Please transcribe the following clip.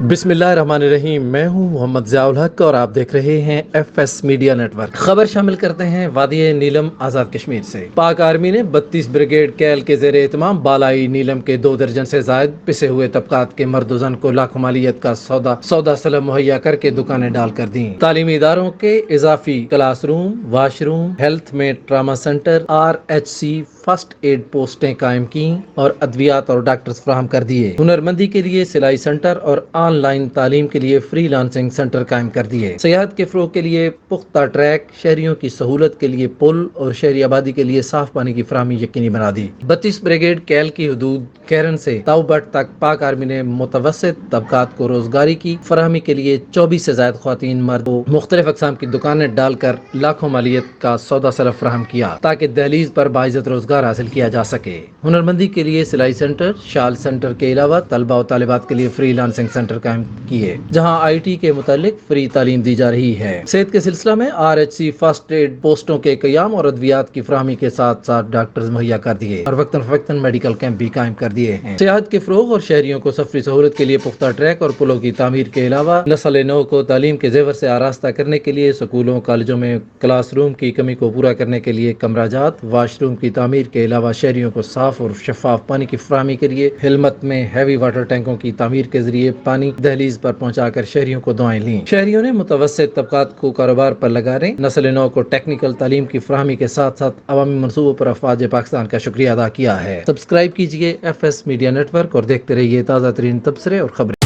بسم اللہ الرحمن الرحیم۔ میں ہوں محمد ضیاء الحق اور آپ دیکھ رہے ہیں F S media network. خبر شامل کرتے ہیں وادی نیلم آزاد کشمیر سے۔ پاک آرمی نے 32 بریگیڈ کیل کے زیر اہتمام بالائی نیلم کے 2 درجن سے زائد پسے ہوئے طبقات کے مرد و زن کو لاکھوں مالیت کا سودا سلب مہیا کر کے دکانیں ڈال کر دیں۔ تعلیمی اداروں کے اضافی class room, wash room, health میں trauma centre, RHC first aid پوسٹیں قائم کی اور ادویات اور ڈاکٹرز فراہم کر دیے۔ ہنرمندی کے لیے سلائی سینٹر اور آن لائن تعلیم کے لیے فری لانسنگ سینٹر قائم کر دیے۔ سیاحت کے فروغ کے لیے پختہ ٹریک، شہریوں کی سہولت کے لیے پل اور شہری آبادی کے لیے صاف پانی کی فراہمی یقینی بنا دی۔ 32 بریگیڈ کیل کی حدود کیرن سے تاؤبٹ تک پاک آرمی نے متوسط طبقات کو روزگاری کی فراہمی کے لیے 24 سے زائد خواتین مرد کو مختلف اقسام کی دکانیں ڈال کر لاکھوں مالیت کا سودا سلب فراہم کیا تاکہ دہلیز پر باعزت روزگار حاصل کیا جا سکے۔ ہنرمندی کے لیے سلائی سینٹر، شال سینٹر کے علاوہ طلبہ و طالبات کے لیے فری لانسنگ سینٹر قائم کیے جہاں IT کے متعلق فری تعلیم دی جا رہی ہے۔ صحت کے سلسلہ میں RHC فرسٹ ایڈ پوسٹوں کے قیام اور ادویات کی فراہمی کے ساتھ ساتھ ڈاکٹرز مہیا کر دیے اور وقتاً فوقتاً میڈیکل کیمپ بھی قائم کر دیے ہیں۔ سیاحت کے فروغ اور شہریوں کو سفری سہولت کے لیے پختہ ٹریک اور پلوں کی تعمیر کے علاوہ نسل نو کو تعلیم کے زیور سے آراستہ کرنے کے لیے اسکولوں کالجوں میں کلاس روم کی کمی کو پورا کرنے کے لیے کمرہ جات، واش روم کی تعمیر کے علاوہ شہریوں کو صاف اور شفاف پانی کی فراہمی کے لیے ہلمت میں ہیوی واٹر ٹینکوں کی تعمیر کے ذریعے پانی دہلیز پر پہنچا کر شہریوں کو دعائیں لیں۔ شہریوں نے متوسط طبقات کو کاروبار پر لگا رہے نسل نو کو ٹیکنیکل تعلیم کی فراہمی کے ساتھ ساتھ عوامی منصوبوں پر افواج پاکستان کا شکریہ ادا کیا ہے۔ سبسکرائب کیجیے FS میڈیا نیٹ ورک اور دیکھتے رہیے تازہ ترین تبصرے اور خبریں۔